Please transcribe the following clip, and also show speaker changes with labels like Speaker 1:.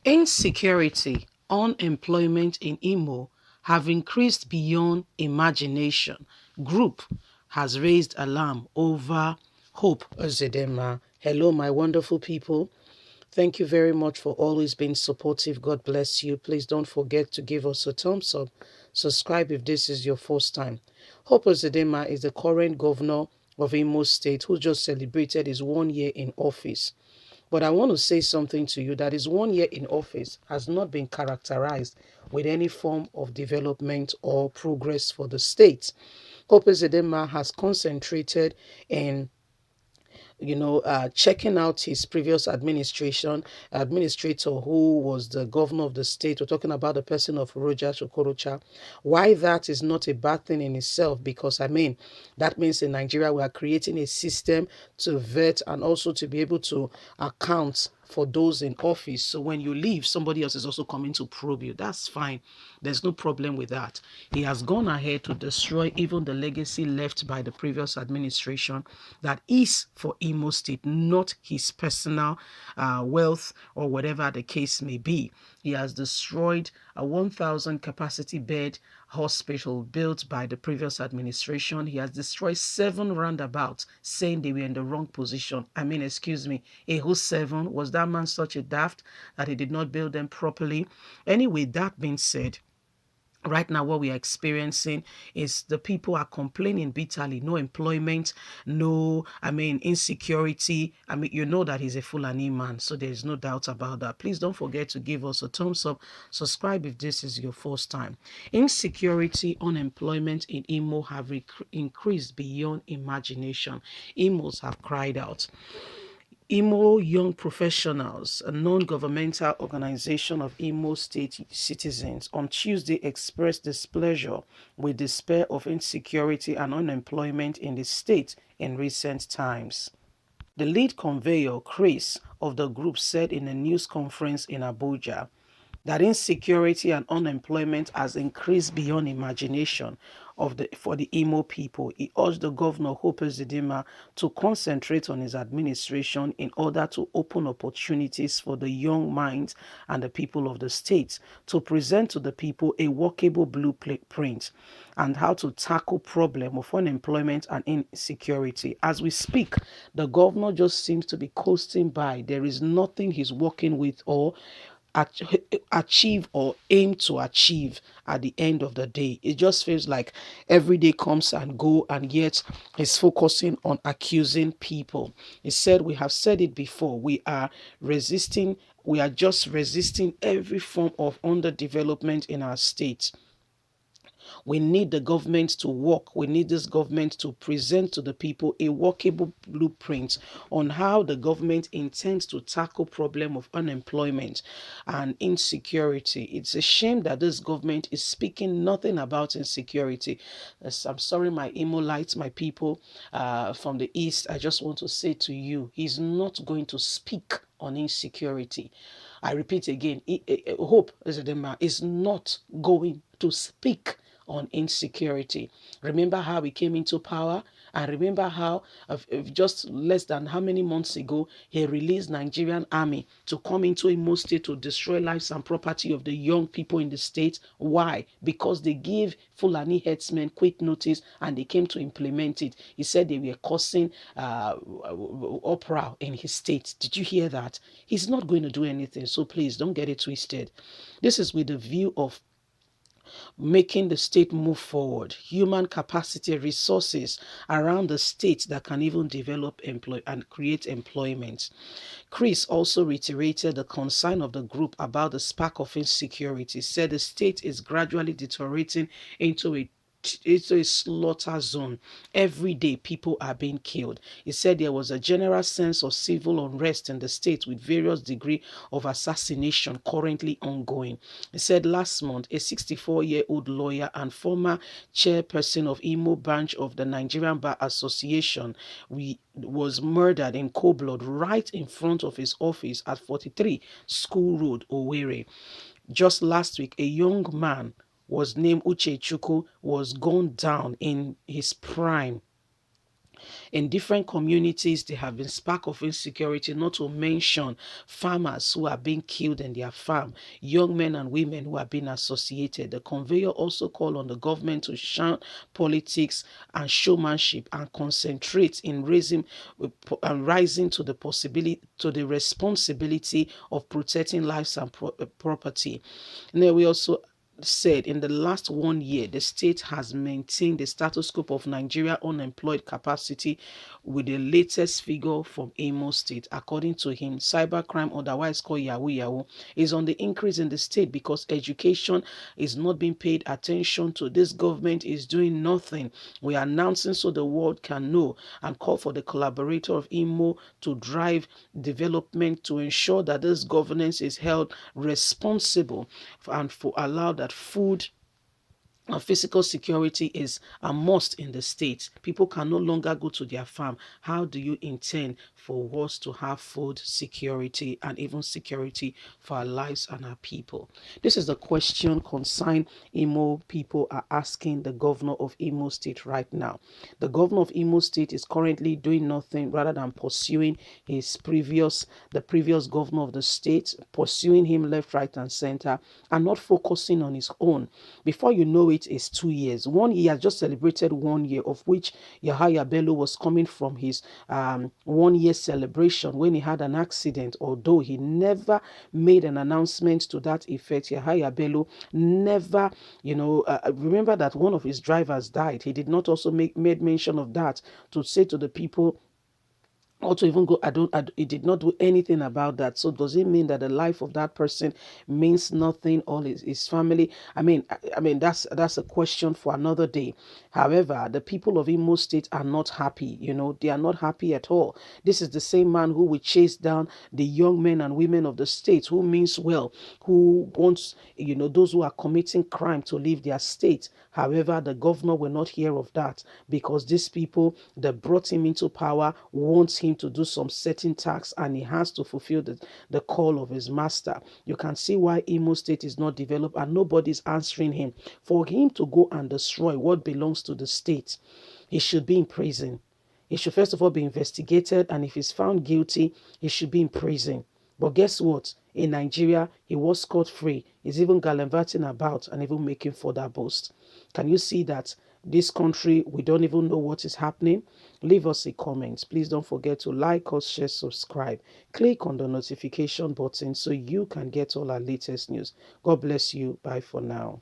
Speaker 1: Insecurity, unemployment in Imo have increased beyond imagination. Group has raised alarm over Hope Ozedema. Hello, my wonderful people. Thank you very much for always being supportive. God bless you. Please don't forget to give us a thumbs up. Subscribe if this is your first time. Hope Ozedema is the current governor of Imo State who just celebrated his 1 year in office. But I want to say something to you that his 1 year in office has not been characterized with any form of development or progress for the state. Hope Ezedema has concentrated in checking out his previous administrator who was the governor of the state. We're talking about the person of Roger Shokorocha. Why that is not a bad thing in itself, because I mean, that means in Nigeria we are creating a system to vet and also to be able to account for those in office. So when you leave, somebody else is also coming to probe you. That's fine. There's no problem with that. He has gone ahead to destroy even the legacy left by the previous administration that is for Imo State, not his personal wealth or whatever the case may be. He has destroyed a 1,000 capacity bed hospital built by the previous administration. He has destroyed 7 roundabouts, saying they were in the wrong position. I mean, excuse me, a whole 7? Was that man such a daft that he did not build them properly? Anyway, that being said, right now what we are experiencing is the people are complaining bitterly. No employment, insecurity. I mean, you know that he's a Fulani man, so there's no doubt about that. Please don't forget to give us a thumbs up, subscribe if this is your first time. Insecurity, unemployment in Imo have increased beyond imagination. Imos have cried out. Imo Young Professionals, a non-governmental organization of Imo State citizens, on Tuesday expressed displeasure with despair of insecurity and unemployment in the state in recent times. The lead conveyor, Chris, of the group said in a news conference in Abuja that insecurity and unemployment has increased beyond imagination for the Imo people. He urged the governor, Hope Ezedima, to concentrate on his administration in order to open opportunities for the young minds and the people of the state, to present to the people a workable blueprint and how to tackle problem of unemployment and insecurity. As we speak, the governor just seems to be coasting by. There is nothing he's working with or achieve or aim to achieve at the end of the day. It just feels like every day comes and go, and yet he's focusing on accusing people. He said, we have said it before, we are just resisting every form of underdevelopment in our state. We need the government to work. We need this government to present to the people a workable blueprint on how the government intends to tackle problem of unemployment and insecurity. It's a shame that this government is speaking nothing about insecurity. I'm sorry, my Imolites, my people from the East, I just want to say to you, he's not going to speak on insecurity. I repeat again, Hope Ezedema is not going to speak on insecurity. Remember how he came into power, and remember how just less than how many months ago he released Nigerian army to come into Imo State to destroy lives and property of the young people in the state. Why? Because they gave Fulani headsmen quick notice and they came to implement it. He said they were causing uproar in his state. Did you hear that? He's not going to do anything, so please don't get it twisted. This is with the view of making the state move forward, human capacity, resources around the state that can even develop and create employment. Chris also reiterated the concern of the group about the spark of insecurity, said the state is gradually deteriorating into a slaughter zone. Every day people are being killed. He said there was a general sense of civil unrest in the state with various degree of assassination currently ongoing. He said last month a 64-year-old lawyer and former chairperson of Imo branch of the Nigerian Bar Association was murdered in cold blood right in front of his office at 43 School Road, Owerri. Just last week, a young man was named Uche Chuku was gunned down in his prime In different communities, there have been spark of insecurity, not to mention farmers who are being killed in their farm, young men and women who are being associated. The conveyor also called on the government to shun politics and showmanship and concentrate in raising and rising to the possibility to the responsibility of protecting lives and property. And then we also said in the last 1 year, the state has maintained the status quo of Nigeria unemployed capacity with the latest figure from Imo State. According to him, cybercrime, otherwise called Yahoo Yahoo, is on the increase in the state because education is not being paid attention to. This government is doing nothing. We are announcing so the world can know and call for the collaborator of Imo to drive development to ensure that this governance is held responsible and for allow that food and physical security is a must in the state. People can no longer go to their farm. How do you intend for us to have food security and even security for our lives and our people? This is the question concerned Imo people are asking the governor of Imo State right now. The governor of Imo State is currently doing nothing rather than pursuing the previous governor of the state, pursuing him left, right, and center, and not focusing on his own. Before you know it, it's 2 years. 1 year has just celebrated 1 year, of which Yahaya Bello was coming from his 1 year celebration when he had an accident. Although he never made an announcement to that effect, Yahaya Bello never, remember that one of his drivers died. He did not also made mention of that to say to the people or to even go, it did not do anything about that. So does it mean that the life of that person means nothing, or his family? I mean that's a question for another day. However, the people of Imo State are not happy. They are not happy at all. This is the same man who will chase down the young men and women of the state, who means well, who wants, those who are committing crime to leave their state. However, the governor will not hear of that because these people that brought him into power wants him to do some certain tasks, and he has to fulfill the call of his master. You can see why Imo State is not developed and nobody's answering him. For him to go and destroy what belongs to the state, he should be in prison. He should first of all be investigated, and if he's found guilty, he should be in prison. But guess what? In Nigeria, he was scot-free. He's even gallivanting about and even making further boast. Can you see that this country, we don't even know what is happening? Leave us a comment. Please don't forget to like us, share, subscribe. Click on the notification button so you can get all our latest news. God bless you. Bye for now.